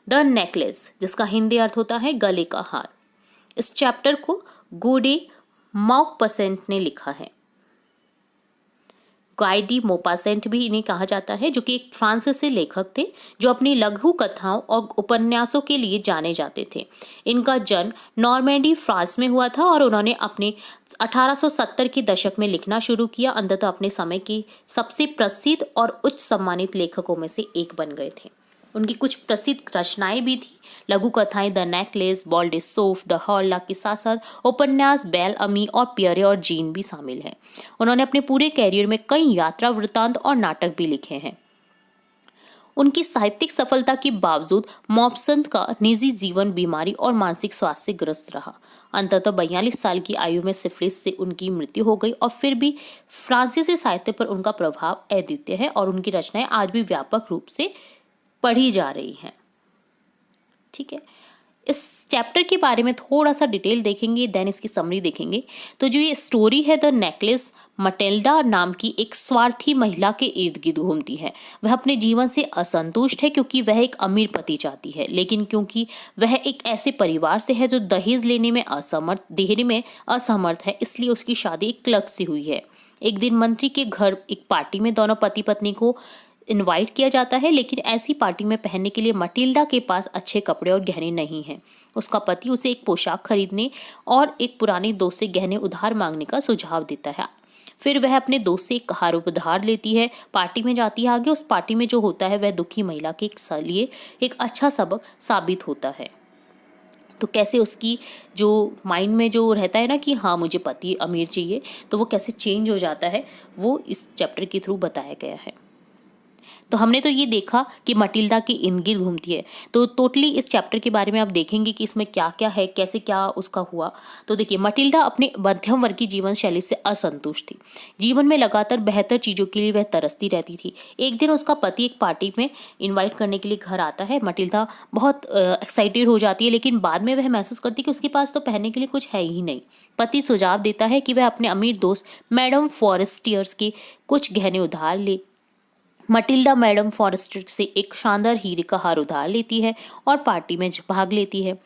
The necklace, जिसका हिंदी अर्थ होता है गले का हार। इस चैप्टर को गोडे मॉकपसेंट ने लिखा है। गाय डी मोपासेंट भी इन्हें कहा जाता है, जो कि एक फ्रांसीसी लेखक थे जो अपनी लघु कथाओं और उपन्यासों के लिए जाने जाते थे। इनका जन्म नॉर्मैंडी फ्रांस में हुआ था और उन्होंने अपने 1870 के दशक में लिखना शुरू किया। अंततः अपने समय की सबसे प्रसिद्ध और उच्च सम्मानित लेखकों में से एक बन गए थे। उनकी कुछ प्रसिद्ध रचनाएं भी थी। लघु कथाएं the necklace, Boule de Suif, the Horla के साथ साथ उपन्यास बेल अमी और पियरे और जीन भी शामिल हैं। उन्होंने अपने पूरे कैरियर में कई यात्रा वृत्तांत और नाटक भी लिखे हैं। उनकी साहित्यिक सफलता के बावजूद मॉपसन का निजी जीवन बीमारी और मानसिक स्वास्थ्य से ग्रस्त रहा। अंततः 42 साल की आयु में सिफिलिस से उनकी मृत्यु हो गई और फिर भी फ्रांसीसी साहित्य पर उनका प्रभाव अद्वितीय है और उनकी रचनाएं आज भी व्यापक रूप से पढ़ी जा रही हैं। ठीक है, इस चैप्टर के बारे में थोड़ा सा डिटेल देखेंगे, देन इसकी समरी देखेंगे। तो जो ये स्टोरी है द नेकलेस, मटेल्डा नाम की एक स्वार्थी महिला के इर्द गिर्द घूमती है। वह अपने जीवन से असंतुष्ट है क्योंकि वह एक अमीर पति चाहती है, लेकिन क्योंकि वह एक ऐसे परिवार से है जो दहेज लेने में असमर्थ है, इसलिए उसकी शादी एक क्लर्क से हुई है। एक दिन मंत्री के घर एक पार्टी में दोनों पति पत्नी को इनवाइट किया जाता है, लेकिन ऐसी पार्टी में पहनने के लिए मटिल्डा के पास अच्छे कपड़े और गहने नहीं हैं। उसका पति उसे एक पोशाक खरीदने और एक पुराने दोस्त से गहने उधार मांगने का सुझाव देता है। फिर वह अपने दोस्त से एक हार उधार लेती है, पार्टी में जाती है। आगे उस पार्टी में जो होता है वह दुखी महिला के लिए एक अच्छा सबक साबित होता है। तो कैसे उसकी जो माइंड में जो रहता है ना कि हाँ मुझे पति अमीर चाहिए, तो वो कैसे चेंज हो जाता है वो इस चैप्टर के थ्रू बताया गया है। तो हमने तो ये देखा कि मटिल्डा के इर्द गिर्द घूमती है। तो टोटली इस चैप्टर के बारे में आप देखेंगे कि इसमें क्या क्या है, कैसे क्या उसका हुआ। तो देखिए, मटिल्डा अपने मध्यम वर्ग की जीवन शैली से असंतुष्ट थी। जीवन में लगातार बेहतर चीज़ों के लिए वह तरसती रहती थी। एक दिन उसका पति एक पार्टी में इन्वाइट करने के लिए घर आता है। मटिल्डा बहुत एक्साइटेड हो जाती है, लेकिन बाद में वह महसूस करती है कि उसके पास तो पहनने के लिए कुछ है ही नहीं। पति सुझाव देता है कि वह अपने अमीर दोस्त मैडम फॉरेस्टियर्स के कुछ गहने उधार ले। मटिल्डा मैडम फॉरेस्टर से एक शानदार हीरे का हार उधार लेती है और पार्टी में भाग लेती है।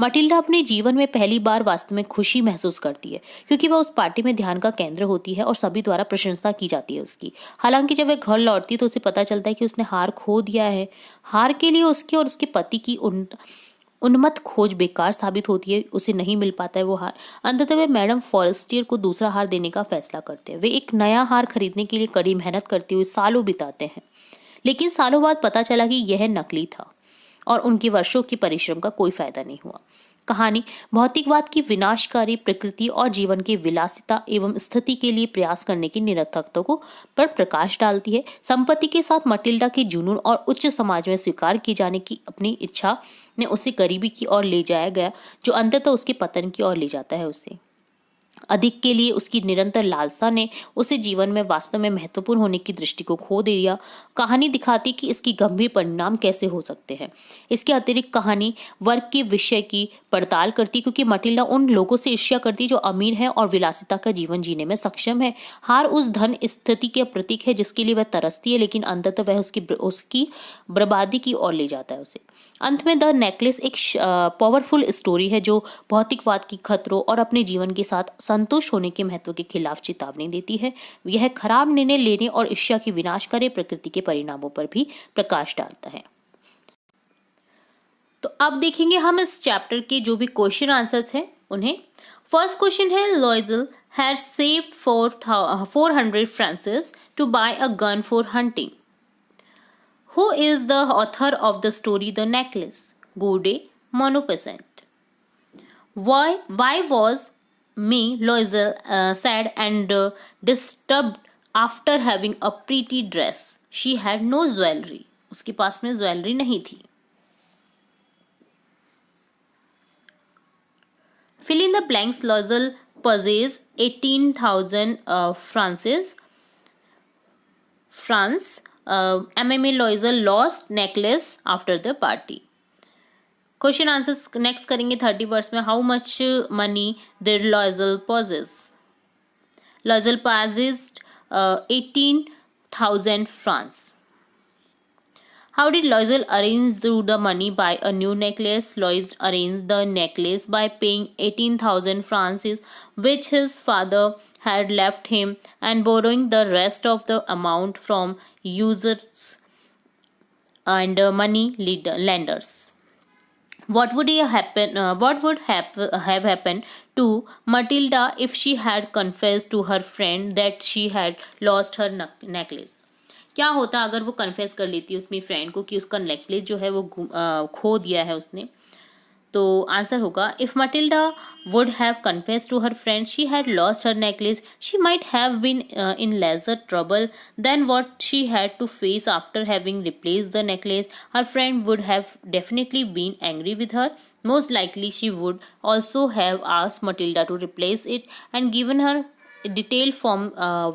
मटिल्डा अपने जीवन में पहली बार वास्तव में खुशी महसूस करती है, क्योंकि वह उस पार्टी में ध्यान का केंद्र होती है और सभी द्वारा प्रशंसा की जाती है उसकी। हालांकि जब वह घर लौटती है तो उसे पता चलता है कि उसने हार खो दिया है। हार के लिए उसके और उसके पति की उन्मत्त खोज बेकार साबित होती है, उसे नहीं मिल पाता है वो हार। अंततः वे मैडम फॉरेस्टियर को दूसरा हार देने का फैसला करते हैं। वे एक नया हार खरीदने के लिए कड़ी मेहनत करते हुए सालों बिताते हैं, लेकिन सालों बाद पता चला कि यह नकली था और उनके वर्षों के परिश्रम का कोई फायदा नहीं हुआ। कहानी भौतिकवाद की विनाशकारी प्रकृति और जीवन की विलासिता एवं स्थिति के लिए प्रयास करने की निरर्थकता को पर प्रकाश डालती है। संपत्ति के साथ मटिल्डा की जुनून और उच्च समाज में स्वीकार की जाने की अपनी इच्छा ने उसे गरीबी की ओर ले जाया गया, जो अंततः उसके पतन की ओर ले जाता है। उसे अधिक के लिए उसकी निरंतर लालसा ने उसे जीवन में वास्तव में महत्वपूर्ण होने की दृष्टि को खो दिया। कहानी दिखाती कि इसकी गंभीर परिणाम कैसे हो सकते हैं। इसके अतिरिक्त कहानी वर्ग के विषय की पड़ताल करती, क्योंकि मटिल्डा उन लोगों से ईर्ष्या करती जो अमीर है और विलासिता का जीवन जीने में सक्षम है। हार उस धन स्थिति के प्रतीक है जिसके लिए वह तरसती है, लेकिन अंततः वह उसकी बर्बादी की ओर ले जाता है उसे। अंत में द नेकलेस एक पावरफुल स्टोरी है जो भौतिकवाद की खतरों और अपने जीवन के साथ संतुष्ट होने के महत्व के खिलाफ चेतावनी देती है। यह खराब निर्णय लेने और ईर्ष्या की विनाशकारी प्रकृति के परिणामों पर भी प्रकाश डालता है। तो अब देखेंगे हम इस चैप्टर के जो भी क्वेश्चन आंसर्स हैं उन्हें। फर्स्ट क्वेश्चन है, लॉइजल had saved 400 francs to buy a gun for hunting. Who is the author of the story The Necklace? Gaudet, Maupassant. Why was Loisel sad and disturbed after having a pretty dress? She had no jewelry. उसके पास में jewellery नहीं थी। Fill in the blanks. Loisel possessed 18,000 francs. M.M.A. Loisel lost necklace after the party. Question answers next करेंगे 30 verse में। How much money did लॉइजल possess? लॉइजल possessed 18,000 francs. How did Loisel arrange the money buy a new necklace? Lois arranged the necklace by paying 18,000 francs, which his father had left him, and borrowing the rest of the amount from users and lenders. What would have happened to Matilda if she had confessed to her friend that she had lost her necklace? क्या होता अगर वो confess कर लेती अपनी friend को कि उसका नेकलेस जो है वो खो दिया है उसने? तो आंसर होगा, if Matilda would have confessed to her friend she had lost her necklace, she might have been in lesser trouble than what she had to face after having replaced the necklace. Her friend would have definitely been angry with her. Most likely she would also have asked Matilda to replace it and given her a detailed form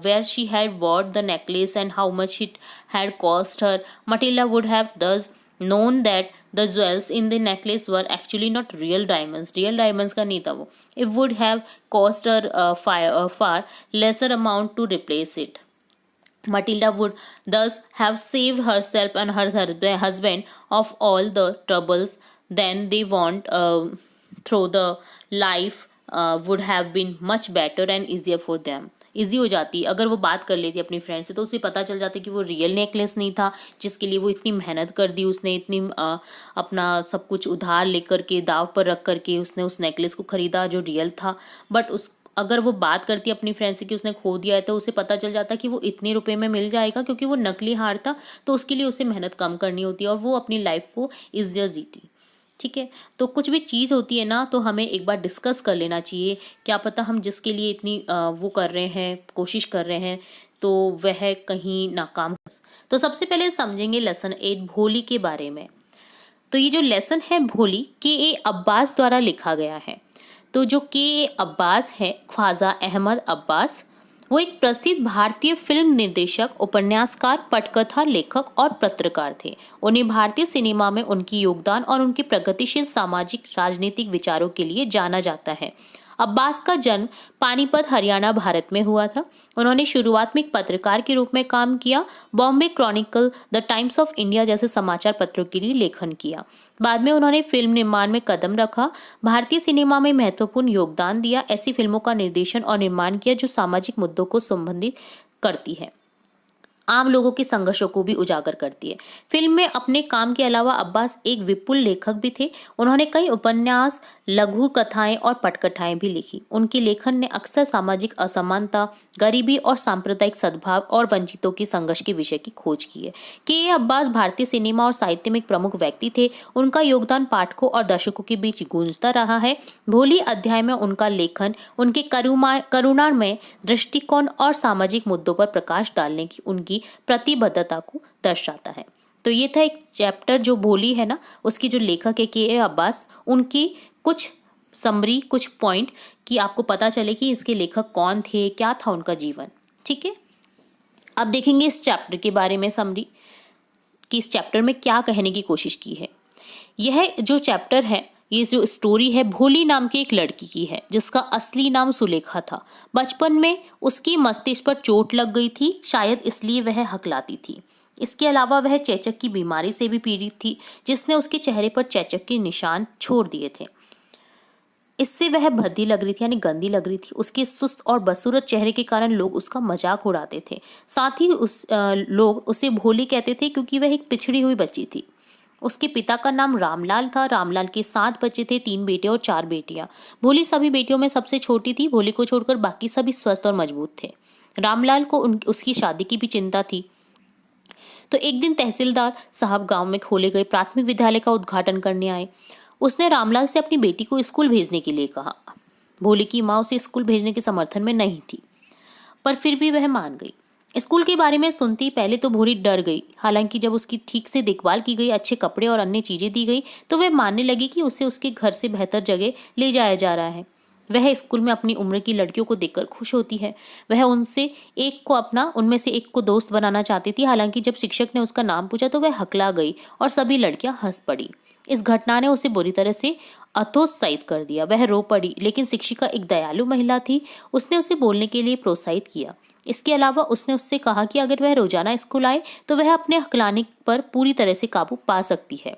where she had bought the necklace and how much it had cost her. Matilda would have thus known that the jewels in the necklace were actually not real diamonds. Real diamonds का नहीं था वो. It would have cost her far lesser amount to replace it. Matilda would thus have saved herself and her husband of all the troubles. Then they want through the life would have been much better and easier for them. Easy हो जाती अगर वो बात कर लेती अपनी friend से, तो उसे पता चल जाता कि वो रियल नेकलेस नहीं था जिसके लिए वो इतनी मेहनत कर दी उसने, इतनी अपना सब कुछ उधार लेकर के दाव पर रख करके उसने उस नेकलेस को ख़रीदा जो रियल था. बट उस अगर वो बात करती अपनी फ्रेंड से कि उसने खो दिया है, तो उसे पता चल जाता कि वो इतने रुपए में मिल जाएगा, क्योंकि वो नकली हार था, तो उसके लिए उसे मेहनत कम करनी होती है और वो अपनी लाइफ को ईजियर जीती. ठीक है, तो कुछ भी चीज़ होती है ना, तो हमें एक बार डिस्कस कर लेना चाहिए. क्या पता हम जिसके लिए इतनी वो कर रहे हैं, कोशिश कर रहे हैं, तो वह कहीं नाकाम हो. तो सबसे पहले समझेंगे लेसन 8 भोली के बारे में. तो ये जो लेसन है भोली के अब्बास द्वारा लिखा गया है. तो जो के अब्बास है, ख्वाजा अहमद अब्बास, वो एक प्रसिद्ध भारतीय फिल्म निर्देशक, उपन्यासकार, पटकथा लेखक और पत्रकार थे. उन्हें भारतीय सिनेमा में उनकी योगदान और उनके प्रगतिशील सामाजिक राजनीतिक विचारों के लिए जाना जाता है. अब्बास का जन्म पानीपत, हरियाणा, भारत में हुआ था. उन्होंने शुरुआत में एक पत्रकार के रूप में काम किया. Bombay Chronicle, the times of India जैसे समाचार पत्रों के लिए लेखन किया. बाद में उन्होंने फिल्म निर्माण में कदम रखा, भारतीय सिनेमा में महत्वपूर्ण योगदान दिया. ऐसी फिल्मों का निर्देशन और निर्माण किया जो सामाजिक मुद्दों को संबोधित करती है, आम लोगों के संघर्षों को भी उजागर करती है. फिल्म में अपने काम के अलावा अब्बास एक विपुल लेखक भी थे. उन्होंने कई उपन्यास, लघु कथाएं और पटकथाएं भी लिखी. उनके लेखन ने अक्सर सामाजिक असमानता, गरीबी और सांप्रदायिक सद्भाव और वंचितों के संघर्ष के विषय की खोज की है. के अब्बास भारतीय सिनेमा और साहित्य में एक प्रमुख व्यक्ति थे. उनका योगदान पाठकों और दर्शकों के बीच गूंजता रहा है. भोली अध्याय में उनका लेखन उनके करुणामय दृष्टिकोण और सामाजिक मुद्दों पर प्रकाश डालने की उनकी प्रतिबद्धता को दर्शाता है. तो ये था एक चैप्टर जो भोली है ना, उसकी जो लेखक है के अब्बास, उनकी कुछ समरी, कुछ पॉइंट कि आपको पता चले कि इसके लेखक कौन थे, क्या था उनका जीवन. ठीक है, अब देखेंगे इस चैप्टर के बारे में समरी कि इस चैप्टर में क्या कहने की कोशिश की है. यह जो चैप्टर है, ये जो स्टोरी है, भोली नाम की एक लड़की की है जिसका असली नाम सुलेखा था. बचपन में उसकी मस्तिष्क पर चोट लग गई थी, शायद इसलिए वह हकलाती थी. इसके अलावा वह चेचक की बीमारी से भी पीड़ित थी, जिसने उसके चेहरे पर चेचक के निशान छोड़ दिए थे. इससे वह भद्दी लग रही थी, यानी गंदी लग रही थी. उसके सुस्त और बदसूरत चेहरे के कारण लोग उसका मजाक उड़ाते थे. साथ ही लोग उसे भोली कहते थे क्योंकि वह एक पिछड़ी हुई बच्ची थी. उसके पिता का नाम रामलाल था. रामलाल के 7 बच्चे थे, 3 बेटे और 4 बेटियां. भोली सभी बेटियों में सबसे छोटी थी. भोली को छोड़कर बाकी सभी स्वस्थ और मजबूत थे. रामलाल को उसकी शादी की भी चिंता थी. तो एक दिन तहसीलदार साहब गांव में खोले गए प्राथमिक विद्यालय का उद्घाटन करने आए. उसने रामलाल से अपनी बेटी को स्कूल भेजने के लिए कहा. भोली की माँ उसे स्कूल भेजने के समर्थन में नहीं थी, पर फिर भी वह मान गई. स्कूल के बारे में सुनते ही पहले तो भोली डर गई. हालांकि जब उसकी ठीक से देखभाल की गई, अच्छे कपड़े और अन्य चीजें दी गई, तो वह मानने लगी कि उसे उसके घर से बेहतर जगह ले जाया जा रहा है. वह स्कूल में अपनी उम्र की लड़कियों को देखकर खुश होती है। वह उनमें से एक को दोस्त बनाना चाहती थी। हालांकि जब शिक्षक ने उसका नाम पूछा तो वह हकला गई और सभी लड़कियां हंस पड़ी। इस घटना ने उसे बुरी तरह से हतोत्साहित कर दिया। वह रो पड़ी, लेकिन शिक्षिका एक दयालु महिला थी। उसने उसे बोलने के लिए प्रोत्साहित किया। इसके अलावा उसने उससे कहा कि अगर वह रोजाना स्कूल आए तो वह अपने हकलाने पर पूरी तरह से काबू पा सकती है।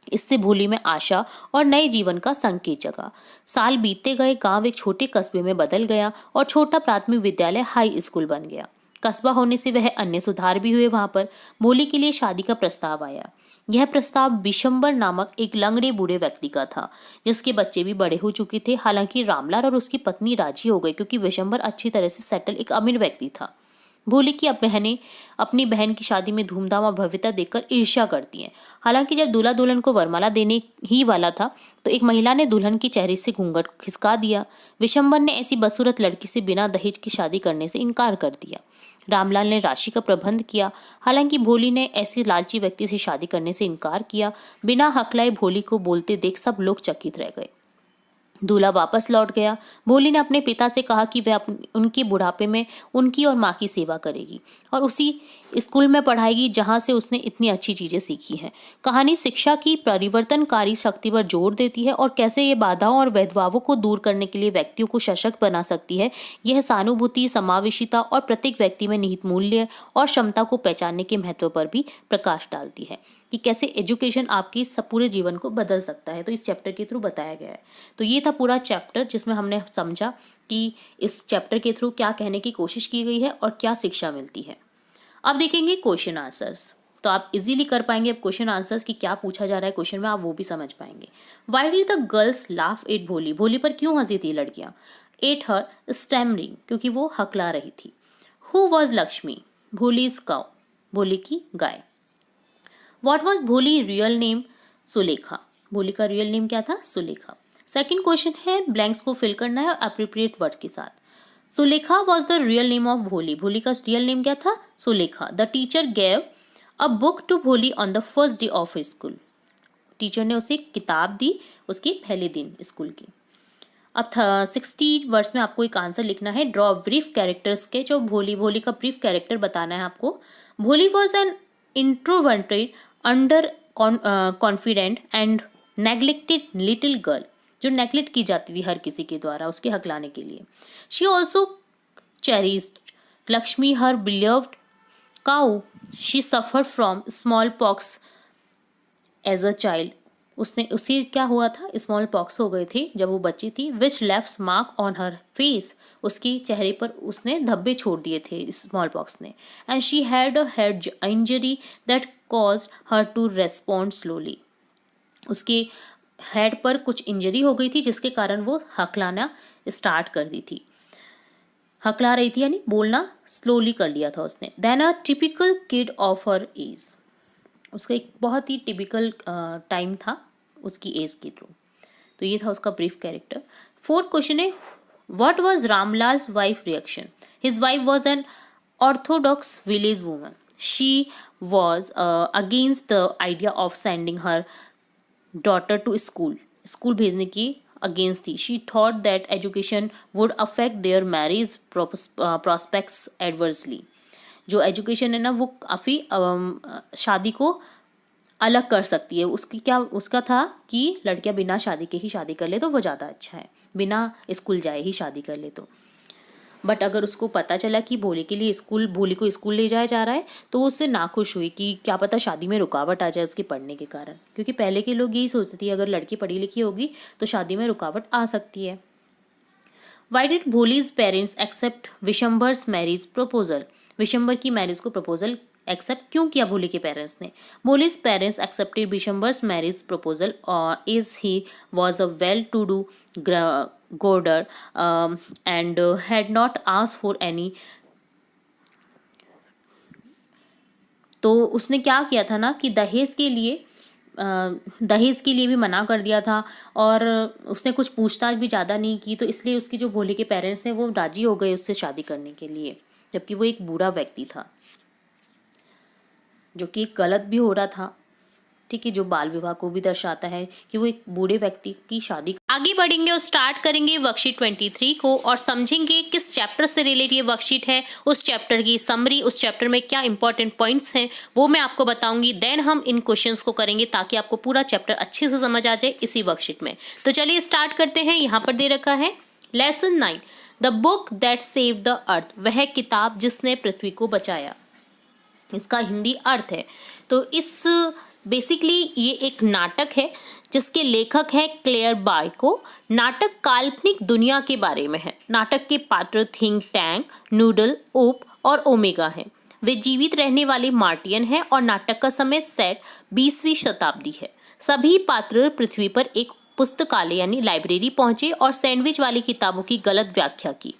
इससे भोली में आशा और नए जीवन का संकेत जगा। साल बीतते गए, गांव एक छोटे कस्बे में बदल गया और छोटा प्राथमिक विद्यालय हाई स्कूल बन गया। कस्बा होने से वह अन्य सुधार भी हुए। वहां पर भोली के लिए शादी का प्रस्ताव आया। यह प्रस्ताव विशंबर नामक एक लंगड़े बूढ़े व्यक्ति का था, जिसके बच्चे भी बड़े हो चुके थे। हालांकि रामलाल और उसकी पत्नी राजी हो गई, क्योंकि विशंबर अच्छी तरह से सेटल एक अमीर व्यक्ति था। भोली की अब बहनें अपनी बहन की शादी में धूमधाम और भव्यता देखकर ईर्ष्या करती हैं। हालांकि जब दूल्हा दुल्हन को वरमाला देने ही वाला था तो एक महिला ने दुल्हन के चेहरे से घूंघट खिसका दिया। विशंबर ने ऐसी बदसूरत लड़की से बिना दहेज की शादी करने से इनकार कर दिया। रामलाल ने राशि का प्रबंध किया। हालांकि भोली ने ऐसे लालची व्यक्ति से शादी करने से इनकार किया। बिना हकलाए भोली को बोलते देख सब लोग चकित रह गए। दूल्हा वापस लौट गया। भोली ने अपने पिता से कहा कि वह उनके बुढ़ापे में उनकी और माँ की सेवा करेगी और उसी स्कूल में पढ़ाएगी जहाँ से उसने इतनी अच्छी चीजें सीखी हैं। कहानी शिक्षा की परिवर्तनकारी शक्ति पर जोर देती है और कैसे ये बाधाओं और भेदभावों को दूर करने के लिए व्यक्तियों को सशक्त बना सकती है। यह सहानुभूति, समावेशिता और प्रत्येक व्यक्ति में निहित मूल्य और क्षमता को पहचानने के महत्व पर भी प्रकाश डालती है कि कैसे एजुकेशन आपकी सब पूरे जीवन को बदल सकता है। तो इस चैप्टर के थ्रू बताया गया है। तो ये था पूरा चैप्टर, जिसमें हमने समझा कि इस चैप्टर के थ्रू क्या कहने की कोशिश की गई है और क्या शिक्षा मिलती है। अब देखेंगे क्वेश्चन आंसर्स। तो आप इजीली कर पाएंगे अब क्वेश्चन आंसर्स कि क्या पूछा जा रहा है क्वेश्चन में, आप वो भी समझ पाएंगे। Why did the girls laugh at भोली? भोली पर क्यों हंसी थी लड़कियां? एट हर स्टैमरिंग, क्योंकि वो हकला रही थी। Who was Lakshmi? Bholi is cow, Bholi की गाय। What was Bholi real name? Sulekha. Bholi का रियल नेम क्या था? सुलेखा। सेकंड क्वेश्चन है, ब्लैंक्स को फिल करना है अप्रोप्रिएट वर्ड के साथ। Sulekha was the real name of Bholi. Bholi का रियल नेम क्या था? Sulekha. The teacher gave a book to Bholi on the first day of school. Teacher ने उसे किताब दी उसके पहले दिन स्कूल की। अब 60 वर्ड्स में आपको एक आंसर लिखना है। Draw brief character sketch of Bholi. Bholi का ब्रीफ कैरेक्टर बताना है आपको। भोली was an introverted, under confident and neglected little girl, जो नेग्लेक्ट की जाती थी हर किसी के द्वारा उसके हकलाने के लिए। She also cherished Lakshmi her believed cow. She suffered from small pox as a child. उसे क्या हुआ था? स्मॉल पॉक्स हो गए थे जब वो बच्ची थी। Which left mark on her face. उसके चेहरे पर उसने धब्बे छोड़ दिए थे स्मॉल पॉक्स ने। And she had a head injury that caused her to respond slowly. उसके हेड पर कुछ इंजरी हो गई थी जिसके कारण वो हकलाना स्टार्ट कर दी थी। हकला रही थी यानी बोलना स्लोली कर लिया था उसने। Then a typical kid of her age. उसका एक बहुत ही टिपिकल टाइम था उसकी एज के थ्रू। तो ये था उसका ब्रीफ कैरेक्टर। फोर्थ क्वेश्चन है, what was Ramlal's wife reaction? His wife was an orthodox village woman. She was against the idea of sending her daughter to school. School भेजने की अगेंस्ट थी। She thought that education would affect their marriage prospects adversely. जो education है ना वो काफ़ी शादी को अलग कर सकती है। उसका था कि लड़कियां बिना शादी के ही शादी कर ले तो वो ज़्यादा अच्छा है, बिना स्कूल जाए ही शादी कर ले तो। बट अगर उसको पता चला कि भोली को स्कूल ले जाया जा रहा है तो वो उससे नाखुश हुई कि क्या पता शादी में रुकावट आ जाए उसके पढ़ने के कारण, क्योंकि पहले के लोग यही सोचते थे अगर लड़की पढ़ी लिखी होगी तो शादी में रुकावट आ सकती है। Why did Bholi's parents accept Vishambar's marriage proposal? Vishambar की मैरिज को प्रपोजल एक्सेप्ट क्यों किया भोली के पेरेंट्स ने? Bholi's parents accepted Vishambar's marriage proposal is he was a well to do गोडर and had not asked for any. तो उसने क्या किया था ना कि दहेज के लिए भी मना कर दिया था और उसने कुछ पूछताछ भी ज़्यादा नहीं की। तो इसलिए उसकी जो भोली के पेरेंट्स ने वो राजी हो गए उससे शादी करने के लिए, जबकि वो एक बूढ़ा व्यक्ति था, जो कि गलत भी हो रहा था। ठीक है, जो बाल विवाह को भी दर्शाता है कि वो एक बूढ़े व्यक्ति की शादी। आगे बढ़ेंगे और स्टार्ट करेंगे वर्कशीट 23 को और समझेंगे किस चैप्टर से रिलेटेड ये वर्कशीट है, उस चैप्टर की समरी, उस चैप्टर में क्या इंपॉर्टेंट पॉइंट्स हैं वो मैं आपको बताऊंगी। देन हम इन क्वेश्चंस को करेंगे ताकि आपको पूरा चैप्टर अच्छे से समझ आ जाए इसी वर्कशीट में। तो चलिए स्टार्ट करते हैं। यहाँ पर दे रखा है lesson 9, the book that saved the earth, वह किताब जिसने पृथ्वी को बचाया। इसका हिंदी अर्थ है। तो इस बेसिकली ये एक नाटक है जिसके लेखक है क्लेयर बायको। नाटक काल्पनिक दुनिया के बारे में है। नाटक के पात्र थिंक टैंक, नूडल, ओप और ओमेगा हैं। वे जीवित रहने वाले मार्टियन हैं और नाटक का समय सेट 20वीं शताब्दी है। सभी पात्र पृथ्वी पर एक पुस्तकालय यानी लाइब्रेरी पहुंचे और सैंडविच वाली किताबों की गलत व्याख्या की।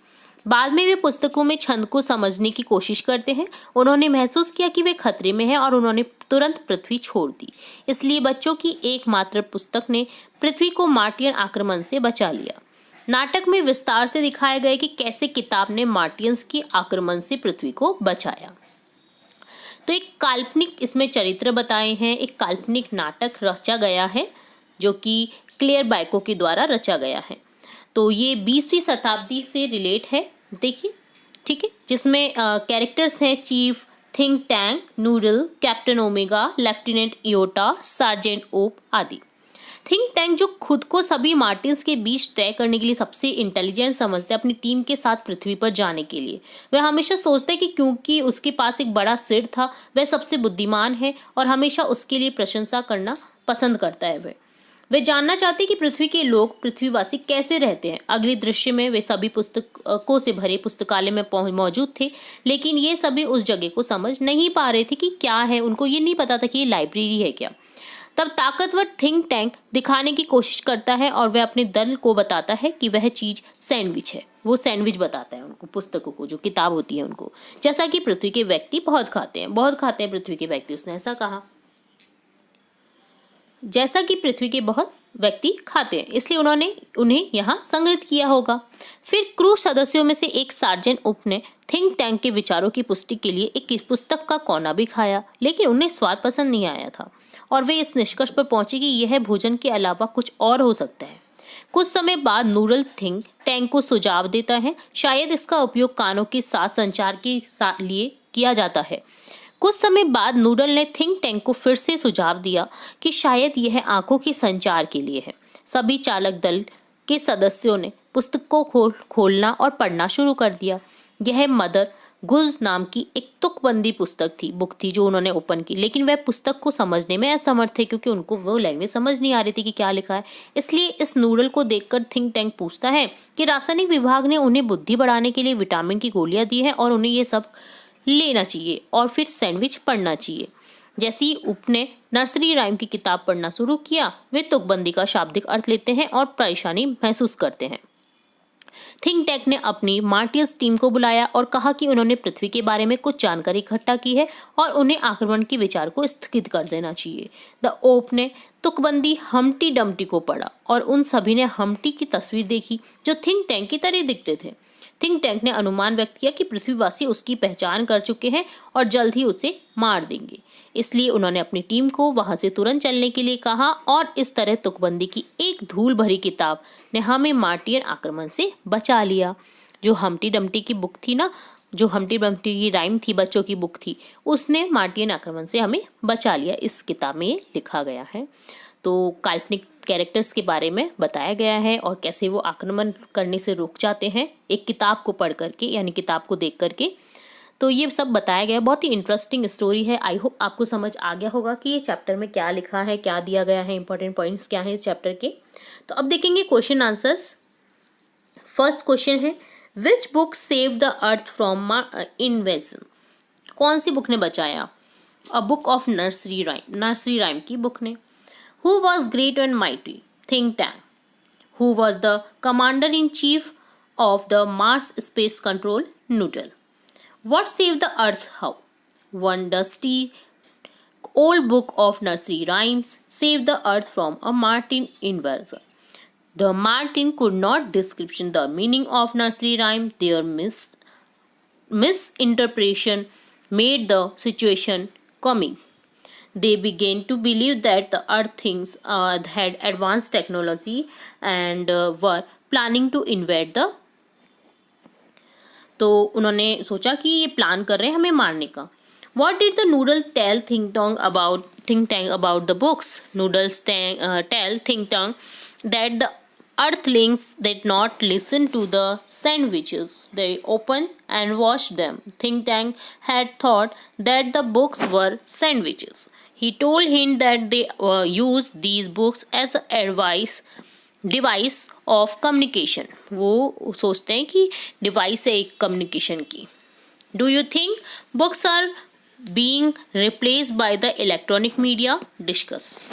बाद में वे पुस्तकों में छंद को समझने की कोशिश करते हैं। उन्होंने महसूस किया कि वे खतरे में हैं और उन्होंने तुरंत पृथ्वी छोड़ दी। इसलिए बच्चों की एकमात्र पुस्तक ने पृथ्वी को मार्टियन आक्रमण से बचा लिया। नाटक में विस्तार से दिखाया गया कि कैसे किताब ने मार्टियंस के आक्रमण से पृथ्वी को बचाया। तो एक काल्पनिक इसमें चरित्र बताए हैं, एक काल्पनिक नाटक रचा गया है जो कि क्लेयर बायको के द्वारा रचा गया है। तो ये 20वीं शताब्दी से रिलेट है, देखिए, ठीक है, जिसमें कैरेक्टर्स हैं Chief, Think Tank, Noodle, Captain Omega, Lieutenant Iota, Sergeant Oop आदि। थिंक टैंक जो खुद को सभी मार्टिन्स के बीच तय करने के लिए सबसे इंटेलिजेंट समझते हैं अपनी टीम के साथ पृथ्वी पर जाने के लिए। वह हमेशा सोचता है कि क्योंकि उसके पास एक बड़ा सिर था वह सबसे बुद्धिमान है और हमेशा उसके लिए प्रशंसा करना पसंद करता है। वे जानना चाहते हैं कि पृथ्वी के लोग, पृथ्वीवासी कैसे रहते हैं। अगले दृश्य में वे सभी पुस्तकों से भरे पुस्तकालय में मौजूद थे, लेकिन ये सभी उस जगह को समझ नहीं पा रहे थे कि क्या है। उनको ये नहीं पता था कि ये लाइब्रेरी है क्या। तब ताकतवर थिंक टैंक दिखाने की कोशिश करता है और वह अपने दल को बताता है कि वह चीज़ सैंडविच है। वो सैंडविच बताता है उनको, पुस्तकों को, जो किताब होती है उनको, जैसा कि पृथ्वी के व्यक्ति बहुत खाते हैं पृथ्वी के व्यक्ति, उसने ऐसा कहा, जैसा कि पृथ्वी के बहुत व्यक्ति खाते हैं, इसलिए उन्होंने उन्हें यहाँ संग्रहित किया होगा। फिर क्रू सदस्यों में से एक सार्जेंट उप ने थिंक टैंक के विचारों की पुष्टि के लिए एक पुस्तक का कोना भी खाया, लेकिन उन्हें स्वाद पसंद नहीं आया था और वे इस निष्कर्ष पर पहुंचे कि यह भोजन के अलावा कुछ और हो सकता है। कुछ समय बाद नूडल थिंक टैंक को सुझाव देता है, शायद इसका उपयोग कानों के साथ संचार के लिए किया जाता है। कुछ समय बाद नूडल ने थिंक टैंक को फिर से सुझाव दिया कि शायद यह आंखों के संचार के लिए है। सभी चालक दल के सदस्यों ने पुस्तक को खोलना और पढ़ना शुरू कर दिया। यह मदर गुज नाम की एक तुकबंदी बुक थी जो उन्होंने ओपन की, लेकिन वह पुस्तक को समझने में असमर्थ थे क्योंकि उनको वो लैंग्वेज समझ नहीं आ रही थी कि क्या लिखा है। इसलिए इस नूडल को देखकर थिंक टैंक पूछता है कि रासायनिक विभाग ने उन्हें बुद्धि बढ़ाने के लिए विटामिन की गोलियां दी है और उन्हें ये सब लेना चाहिए और फिर सैंडविच पढ़ना चाहिए। जैसे ही उप ने नर्सरी राइम की किताब पढ़ना शुरू किया, वे तुकबंदी का शाब्दिक अर्थ लेते हैं और परेशानी महसूस करते हैं। थिंक टैंक ने अपनी मार्टियस टीम को बुलाया और कहा कि उन्होंने पृथ्वी के बारे में कुछ जानकारी इकट्ठा की है और उन्हें आक्रमण के विचार को स्थगित कर देना चाहिए। द ओप ने तुकबंदी हम्टी डम्टी को पढ़ा और उन सभी ने हम्टी की तस्वीर देखी जो थिंक टैंक की तरह दिखते थे। थिंक टैंक ने अनुमान व्यक्त किया कि पृथ्वीवासी उसकी पहचान कर चुके हैं और जल्द ही उसे मार देंगे, इसलिए उन्होंने अपनी टीम को वहां से तुरंत चलने के लिए कहा और इस तरह तुकबंदी की एक धूल भरी किताब ने हमें मार्टियन आक्रमण से बचा लिया। जो हम्टी डम्टी की बुक थी ना, जो हम्टी डम्टी की राइम थी, बच्चों की बुक थी, उसने मार्टियन आक्रमण से हमें बचा लिया। इस किताब में ये लिखा गया है। तो काल्पनिक कैरेक्टर्स के बारे में बताया गया है और कैसे वो आक्रमण करने से रुक जाते हैं एक किताब को पढ़ करके, यानी किताब को देख करके। तो ये सब बताया गया है। बहुत ही इंटरेस्टिंग स्टोरी है। आई होप आपको समझ आ गया होगा कि ये चैप्टर में क्या लिखा है, क्या दिया गया है, इंपॉर्टेंट पॉइंट्स क्या हैं इस चैप्टर के। तो अब देखेंगे क्वेश्चन आंसर्स। फर्स्ट क्वेश्चन है, which book save the earth from invasion? कौन सी बुक ने बचाया? A book of nursery rhyme की बुक ने। Who was great and mighty? Think Tank. Who was the commander-in-chief of the Mars Space Control? Noodle. What saved the Earth? How? One dusty old book of nursery rhymes saved the Earth from a Martian invasion. The Martian could not description the meaning of nursery rhyme. Their misinterpretation made the situation comic. they began to believe that the earth things had advanced technology and were planning to invade the, तो उन्होंने सोचा कि ये plan कर रहे हैं हमें मारने का. What did the noodle tell think tank about the books? Noodles tell think tank that the earthlings did not listen to the sandwiches. They opened and watched them. Think tank had thought that the books were sandwiches. He told him that they used these books as a device of communication. वो सोचते हैं कि device है एक communication की. Do you think books are being replaced by the electronic media? Discuss.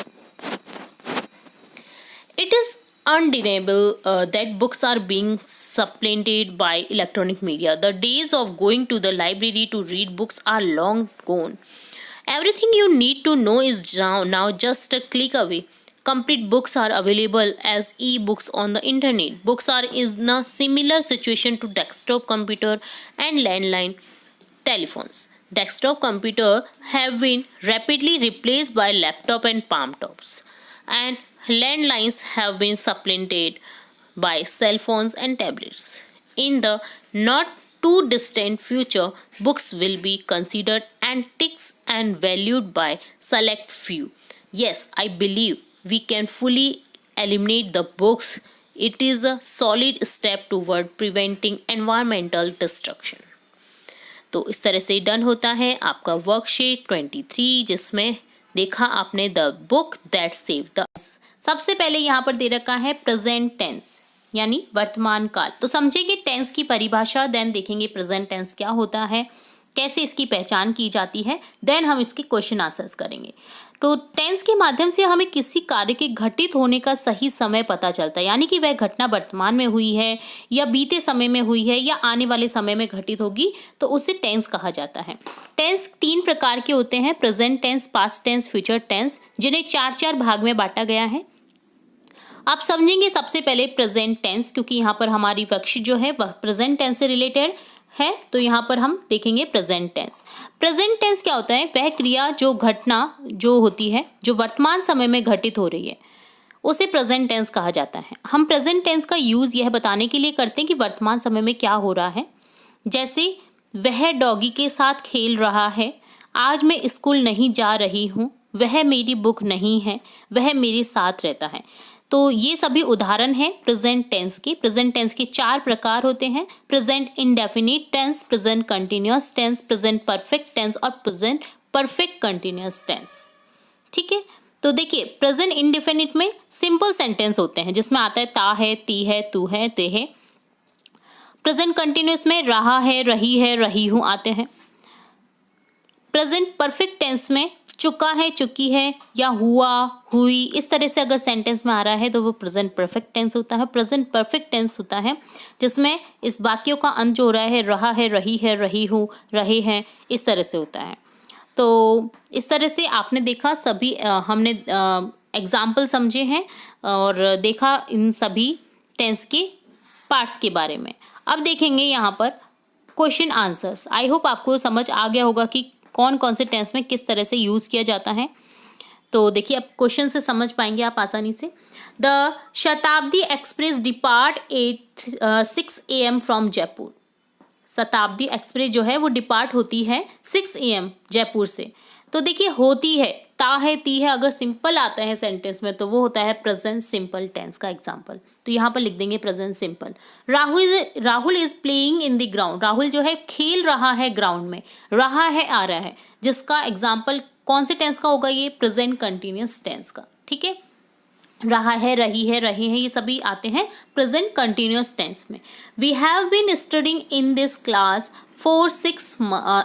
It is undeniable that books are being supplanted by electronic media. The days of going to the library to read books are long gone. Everything you need to know is now just a click away. Complete books are available as e-books on the internet. Books are in a similar situation to desktop computer and landline telephones. Desktop computer have been rapidly replaced by laptop and palm tops, and landlines have been supplanted by cell phones and tablets. In the not too distant future, books will be considered antiques and valued by select few. Yes, I believe we can fully eliminate the books. It is a solid step toward preventing environmental destruction. तो इस तरह से done होता है आपका worksheet 23, जिसमें देखा आपने the book that save the. सबसे पहले यहाँ पर दे रखा है प्रेजेंट टेंस यानी वर्तमान काल. तो समझेंगे टेंस की परिभाषा, देन देखेंगे प्रेजेंट टेंस क्या होता है, कैसे इसकी पहचान की जाती है, देन हम इसके क्वेश्चन आंसर्स करेंगे. तो टेंस के माध्यम से हमें किसी कार्य के घटित होने का सही समय पता चलता है, यानी कि वह घटना वर्तमान में हुई है या बीते समय में हुई है या आने वाले समय में घटित होगी, तो उसे टेंस कहा जाता है. टेंस 3 प्रकार के होते हैं, present tense, past tense, future tense, जिन्हें 4 भाग में बांटा गया है. आप समझेंगे सबसे पहले प्रेजेंट टेंस, क्योंकि यहाँ पर हमारी वर्कशीट जो है वह प्रेजेंट टेंस से रिलेटेड है. तो यहाँ पर हम देखेंगे प्रेजेंट टेंस. प्रेजेंट टेंस क्या होता है? वह क्रिया जो घटना जो होती है जो वर्तमान समय में घटित हो रही है उसे प्रेजेंट टेंस कहा जाता है. हम प्रेजेंट टेंस का यूज़ यह बताने के लिए करते हैं कि वर्तमान समय में क्या हो रहा है. जैसे वह डॉगी के साथ खेल रहा है, आज मैं स्कूल नहीं जा रही हूँ, वह मेरी बुक नहीं है, वह मेरे साथ रहता है. तो ये सभी उदाहरण हैं प्रेजेंट टेंस के. प्रेजेंट टेंस के 4 प्रकार होते हैं: present indefinite tense, present continuous tense, present perfect tense और प्रेजेंट परफेक्ट कंटिन्यूअस टेंस. ठीक है, तो देखिए प्रेजेंट इंडेफिनिट में सिंपल सेंटेंस होते हैं जिसमें आता है ता है, ती है, तू है, ते है. प्रेजेंट कंटिन्यूअस में रहा है, रही हूँ आते हैं. प्रेजेंट परफेक्ट टेंस में चुका है, चुकी है या हुआ, हुई, इस तरह से अगर सेंटेंस में आ रहा है तो वो प्रेजेंट परफेक्ट टेंस होता है. प्रेजेंट परफेक्ट टेंस होता है जिसमें इस वाक्यों का अंत जो हो रहा है रहा है, रही हूँ, रहे हैं, इस तरह से होता है. तो इस तरह से आपने देखा सभी हमने एग्जाम्पल समझे हैं और देखा इन सभी टेंस के पार्ट्स के बारे में. अब देखेंगे यहाँ पर क्वेश्चन आंसर्स. आई होप आपको समझ आ गया होगा कि कौन कौन से टेंस में किस तरह से यूज़ किया जाता है. तो देखिए अब क्वेश्चन से समझ पाएंगे आप आसानी से. द शताब्दी express depart 6 AM from Jaipur. शताब्दी एक्सप्रेस जो है वो डिपार्ट होती है 6 AM जयपुर से. तो देखिए होती है, ता है, ती है, अगर सिंपल आता है सेंटेंस में तो वो होता है प्रेजेंट सिंपल टेंस का एग्जाम्पल. तो यहाँ पर लिख देंगे present simple. Rahul is playing in the ground. Rahul जो है खेल रहा है ग्राउंड में, रहा है आ रहा है, जिसका एग्जाम्पल कौन से टेंस का होगा? ये प्रेजेंट कंटिन्यूअस टेंस का. ठीक है, रहा है, रही है, रहे हैं, ये सभी आते हैं प्रेजेंट कंटिन्यूअस टेंस में. We have been studying in this class for 6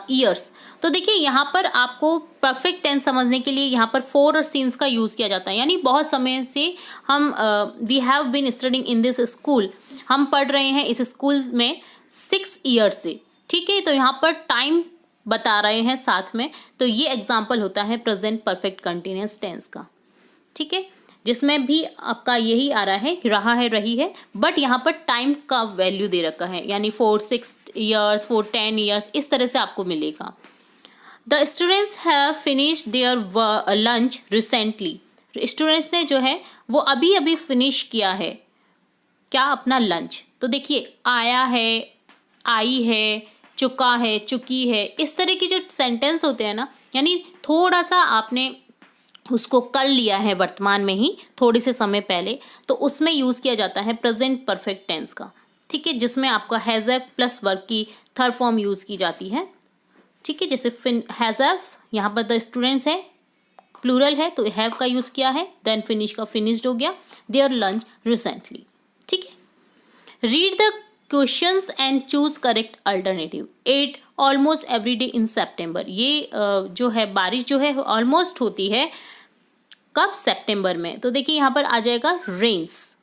years. तो देखिए यहाँ पर आपको परफेक्ट टेंस समझने के लिए यहाँ पर फॉर और सिंस का यूज़ किया जाता है, यानी बहुत समय से हम we have been studying in this school, हम पढ़ रहे हैं इस स्कूल में 6 years से. ठीक है, तो यहाँ पर टाइम बता रहे हैं साथ में, तो ये एग्जाम्पल होता है प्रेजेंट परफेक्ट कंटिन्यूअस टेंस का. ठीक है, जिसमें भी आपका यही आ रहा है कि रहा है, रही है, बट यहाँ पर टाइम का वैल्यू दे रखा है, यानी 4 6 years, 4 10 years, इस तरह से आपको मिलेगा. The students have finished there lunch recently. Students ने जो है वो अभी अभी फिनिश किया है क्या, अपना लंच। तो देखिए आया है, आई है, चुका है, चुकी है, इस तरह की जो सेंटेंस होते हैं ना, यानी थोड़ा सा आपने उसको कर लिया है वर्तमान में ही थोड़े से समय पहले, तो उसमें यूज़ किया जाता है प्रेजेंट परफेक्ट टेंस का। ठीक है, जिसमें आपका हैज़ हैव प्लस वर्ब की थर्ड फॉर्म यूज़ की जाती है। ठीक है, जैसे हैज़ हैव, यहाँ पर द स्टूडेंट्स है, प्लूरल है तो हैव का यूज़ किया है, देन फिनिश का फिनिश्ड हो गया, देयर लंच रिसेंटली। ठीक है, read the questions and choose correct alternative. 8 almost every day in September. ये जो है बारिश जो है ऑलमोस्ट होती है कब, सितंबर में। तो देखिए यहाँ पर आ जाएगा रेन्स,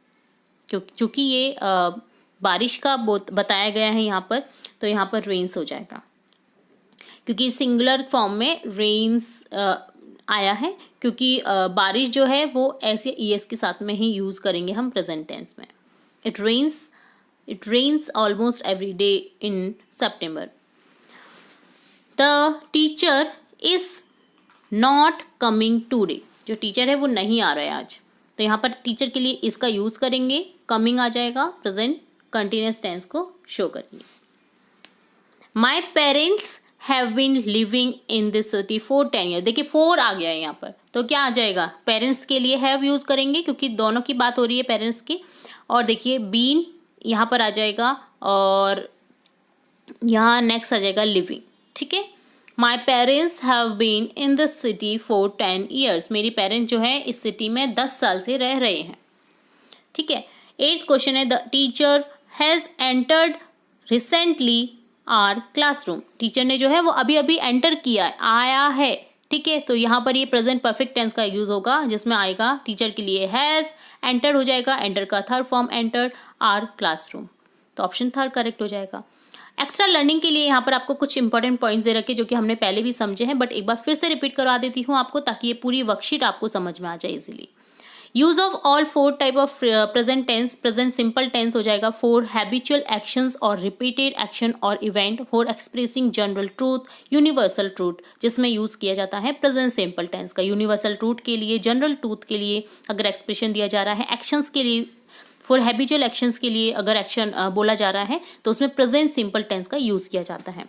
क्योंकि ये बारिश का बताया गया है यहाँ पर, तो यहाँ पर रेन्स हो जाएगा, क्योंकि सिंगुलर फॉर्म में रेन्स आया है, क्योंकि बारिश जो है वो ऐसे ईएस के साथ में ही यूज़ करेंगे हम प्रेजेंट टेंस में। It rains almost every day in September. The teacher is not coming today. जो टीचर है वो नहीं आ रहा है आज, तो यहाँ पर टीचर के लिए इसका यूज़ करेंगे, कमिंग आ जाएगा, प्रेजेंट कंटिन्यूस टेंस को शो करेंगे। My parents have been living in this city for 10 year. देखिए 4 आ गया है यहाँ पर, तो क्या आ जाएगा, पेरेंट्स के लिए हैव यूज़ करेंगे क्योंकि दोनों की बात हो रही है पेरेंट्स की। और देखिए बीन यहाँ पर आ जाएगा, और यहाँ नेक्स्ट आ जाएगा लिविंग। ठीक है, my parents have been in this city for 10 years. मेरी पेरेंट्स जो है इस सिटी में 10 साल से रह रहे हैं। ठीक है, 8th क्वेश्चन है, the teacher has entered recently are classroom. Teacher ने जो है वो अभी अभी एंटर किया है, आया है। ठीक है, तो यहाँ पर ये प्रेजेंट परफेक्ट टेंस का यूज़ होगा, जिसमें आएगा टीचर के लिए हैज़, एंटर हो जाएगा, एंटर का third form enter, are classroom. तो ऑप्शन थर्ड करेक्ट हो जाएगा। एक्स्ट्रा लर्निंग के लिए यहाँ पर आपको कुछ इंपॉर्टेंट पॉइंट्स दे रखे जो कि हमने पहले भी समझे हैं, बट एक बार फिर से रिपीट करवा देती हूँ आपको, ताकि ये पूरी वर्कशीट आपको समझ में आ जाए easily. Use of all 4 type of present tense. Present simple tense हो जाएगा फॉर हैबिचुअल एक्शंस और रिपीटेड एक्शन और event, for expressing general truth, universal truth, जिसमें यूज किया जाता है प्रेजेंट सिंपल टेंस का। यूनिवर्सल ट्रूथ के लिए, जनरल ट्रूथ के लिए अगर एक्सप्रेशन दिया जा रहा है, एक्शंस के लिए, फॉर हैबिचुअल एक्शंस के लिए अगर एक्शन बोला जा रहा है तो उसमें प्रेजेंट सिंपल टेंस का यूज किया जाता है।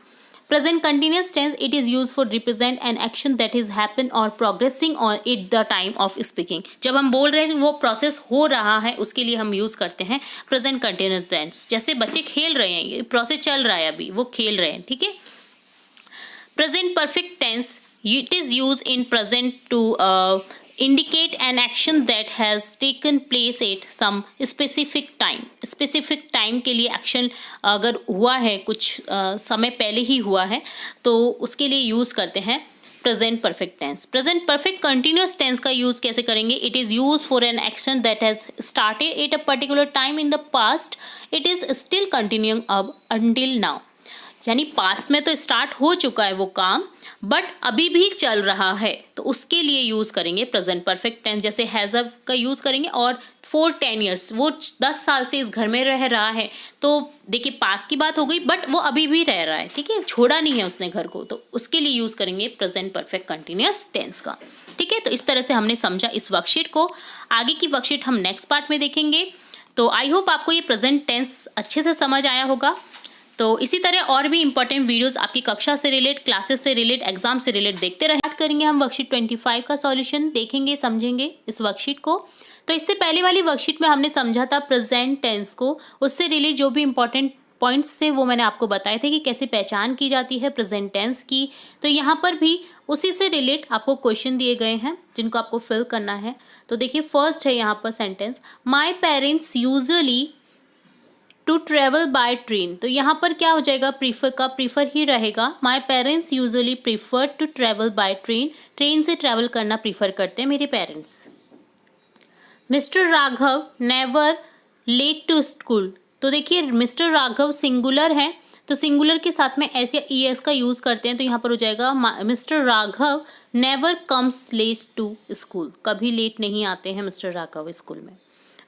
Present continuous tense, it is use for represent an action that is happen और progressing on it the time of speaking. जब हम बोल रहे हैं वो प्रोसेस हो रहा है, उसके लिए हम यूज करते हैं प्रेजेंट कंटिन्यूअस टेंस। जैसे बच्चे खेल रहे हैं, ये प्रोसेस चल रहा है, अभी वो खेल रहे हैं। ठीक है, present perfect tense, it is use in present to indicate an action that has taken place at some specific time। Specific time के लिए एक्शन अगर हुआ है, कुछ समय पहले ही हुआ है, तो उसके लिए यूज़ करते हैं present perfect tense. Present perfect continuous tense का यूज़ कैसे करेंगे, it is use for an action that has started at a particular time in the past, it is still continuing अब अंटिल नाउ। यानी past में तो start हो चुका है वो काम, बट अभी भी चल रहा है, तो उसके लिए यूज़ करेंगे प्रेजेंट परफेक्ट टेंस। जैसे हैज़ हैव का यूज़ करेंगे, और फॉर 10 ईयर्स, वो 10 साल से इस घर में रह रहा है, तो देखिए पास की बात हो गई, बट वो अभी भी रह रहा है। ठीक है, छोड़ा नहीं है उसने घर को, तो उसके लिए यूज़ करेंगे प्रेजेंट परफेक्ट कंटिन्यूअस टेंस का। ठीक है, तो इस तरह से हमने समझा इस वर्कशीट को। आगे की वर्कशीट हम नेक्स्ट पार्ट में देखेंगे। तो आई होप आपको ये प्रेजेंट टेंस अच्छे से समझ आया होगा। तो इसी तरह और भी इंपॉर्टेंट वीडियोस आपकी कक्षा से रिलेट, क्लासेस से रिलेट, एग्जाम से रिलेट देखते रहे। स्टार्ट करेंगे हम वर्कशीट 25 का सॉल्यूशन, देखेंगे, समझेंगे इस वर्कशीट को। तो इससे पहले वाली वर्कशीट में हमने समझा था प्रेजेंट टेंस को, उससे रिलेट जो भी इंपॉर्टेंट पॉइंट्स थे वो मैंने आपको बताए थे कि कैसे पहचान की जाती है प्रेजेंट टेंस की। तो यहाँ पर भी उसी से रिलेट आपको क्वेश्चन दिए गए हैं जिनको आपको फिल करना है। तो देखिए फर्स्ट है यहाँ पर sentence, my parents usually to travel by train. तो यहाँ पर क्या हो जाएगा, प्रीफर का प्रीफर ही रहेगा। My parents usually prefer to travel by train, train से ट्रैवल करना प्रीफर करते हैं मेरे parents. Mister Raghav never late to school. तो देखिए मिस्टर राघव सिंगुलर है, तो सिंगुलर के साथ में ऐसे ईएस का यूज़ करते हैं, तो यहाँ पर हो जाएगा mister Raghav never comes late to school. कभी लेट नहीं आते हैं मिस्टर राघव स्कूल में।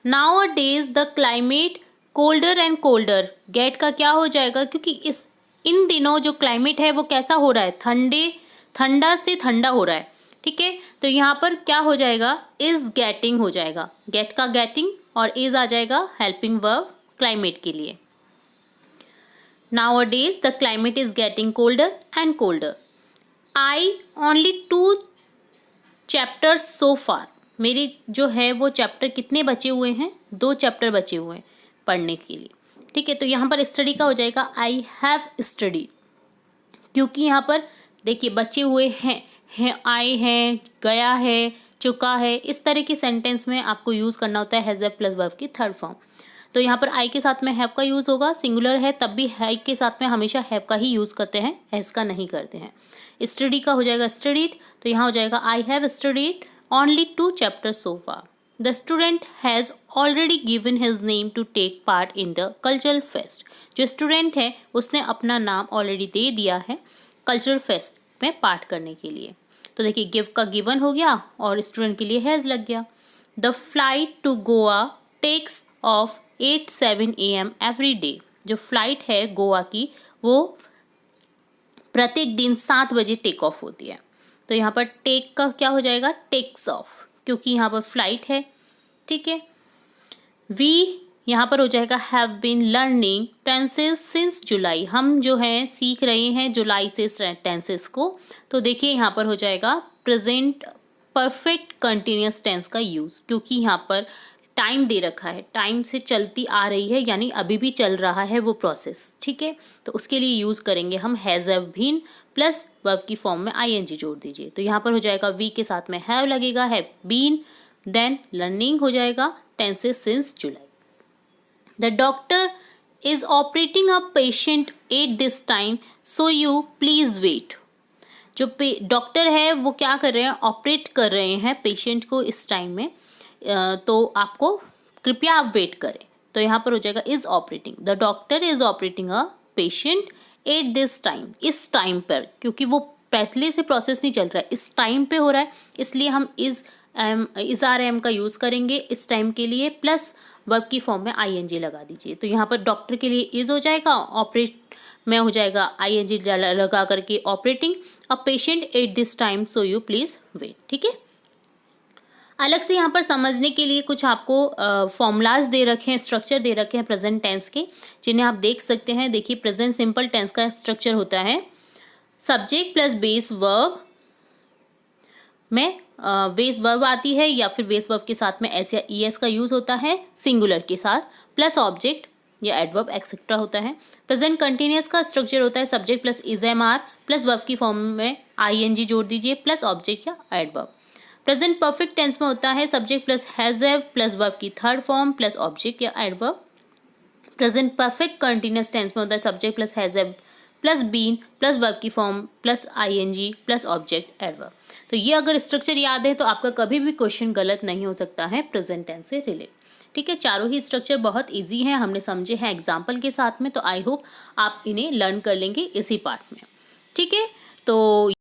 Nowadays the climate colder and colder, get का क्या हो जाएगा, क्योंकि इन दिनों जो क्लाइमेट है वो कैसा हो रहा है, ठंडा से ठंडा हो रहा है, ठीक है। तो यहाँ पर क्या हो जाएगा, इज गेटिंग हो जाएगा, गेट का गेटिंग और इज आ जाएगा हेल्पिंग वर्ब क्लाइमेट के लिए। Nowadays the climate is getting colder and colder. I only 2 chapters so far. मेरे जो है वो चैप्टर कितने बचे हुए हैं, 2 चैप्टर बचे हुए हैं पढ़ने के लिए, ठीक है। तो यहाँ पर स्टडी का हो जाएगा आई हैव स्टडी, क्योंकि यहाँ पर देखिए बचे हुए हैं आए हैं, गया है, चुका है, इस तरह के सेंटेंस में आपको यूज़ करना होता है हैज़ हैव प्लस वर्ब की थर्ड फॉर्म। तो यहाँ पर आई के साथ में हैव का यूज़ होगा, सिंगुलर है तब भी है के साथ में हमेशा हैव का ही यूज़ करते हैं, हैज़ का नहीं करते हैं। स्टडी का हो जाएगा स्टडीड, तो यहाँ हो जाएगा I have studied only 2 chapters so far. The student has already given his name to take part in the cultural fest. जो स्टूडेंट है उसने अपना नाम ऑलरेडी दे दिया है कल्चरल फेस्ट में पार्ट करने के लिए। तो देखिए गिव का गिवन हो गया और स्टूडेंट के लिए हैज़ लग गया। The flight to Goa takes off 8-7 AM every day. जो फ्लाइट है गोवा की वो प्रत्येक दिन 7 बजे टेक ऑफ होती है। तो यहाँ पर टेक का क्या हो जाएगा, टेक्स ऑफ, क्योंकि यहाँ पर फ्लाइट है, ठीक है। वी यहाँ पर हो जाएगा have been learning tenses since July. हम जो है सीख रहे हैं जुलाई से टेंसेस को। तो देखिए यहाँ पर हो जाएगा प्रेजेंट परफेक्ट कंटिन्यूस टेंस का यूज़, क्योंकि यहाँ पर टाइम दे रखा है, टाइम से चलती आ रही है, यानी अभी भी चल रहा है वो प्रोसेस, ठीक है। तो उसके लिए यूज़ करेंगे हम has have been plus verb की फॉर्म में आईएनजी जोड़ दीजिए। तो यहाँ पर हो जाएगा वी के साथ में हैव लगेगा, हैव बीन, देन लर्निंग हो जाएगा tenses since July. The doctor is operating a patient at this time so you please wait. जो डॉक्टर है वो क्या कर रहे हैं, ऑपरेट कर रहे हैं पेशेंट को इस टाइम में, तो आपको कृपया आप वेट करें। तो यहाँ पर हो जाएगा is operating, the doctor is operating a patient at this time, इस टाइम पर, क्योंकि वो पहले से प्रोसेस नहीं चल रहा है, इस टाइम पे हो रहा है, इसलिए हम इज आर एम का यूज़ करेंगे इस टाइम के लिए, प्लस वर्ब की फॉर्म में आईएनजी लगा दीजिए। तो यहाँ पर डॉक्टर के लिए इज हो जाएगा, ऑपरेट में हो जाएगा आईएनजी लगा करके operating a patient at this time so you please wait, ठीक है। अलग से यहाँ पर समझने के लिए कुछ आपको फॉर्मूलाज दे रखे हैं, स्ट्रक्चर दे रखे हैं प्रेजेंट टेंस के, जिन्हें आप देख सकते हैं। देखिए प्रेजेंट सिंपल टेंस का स्ट्रक्चर होता है सब्जेक्ट प्लस बेस वर्ब में बेस वर्ब आती है, या फिर बेस वर्ब के साथ में एस या ईएस का यूज़ होता है सिंगुलर के साथ, प्लस ऑब्जेक्ट या एडवर्ब एक्सेट्रा होता है। प्रेजेंट कंटिन्यूअस का स्ट्रक्चर होता है subject plus is am are plus verb की फॉर्म में आईएनजी जोड़ दीजिए प्लस ऑब्जेक्ट या एडवर्ब। प्रेजेंट परफेक्ट टेंस में होता है subject plus has have plus verb की थर्ड फॉर्म प्लस ऑब्जेक्ट या adverb. Present perfect continuous tense में होता है subject plus has have plus been plus verb की form plus ING plus object adverb. तो ये अगर स्ट्रक्चर याद है तो आपका कभी भी क्वेश्चन गलत नहीं हो सकता है प्रेजेंट टेंस से रिलेट, ठीक है। चारों ही स्ट्रक्चर बहुत इजी हैं, हमने समझे हैं एग्जाम्पल के साथ में, तो आई होप आप इन्हें लर्न कर लेंगे इसी पार्ट में, ठीक है। तो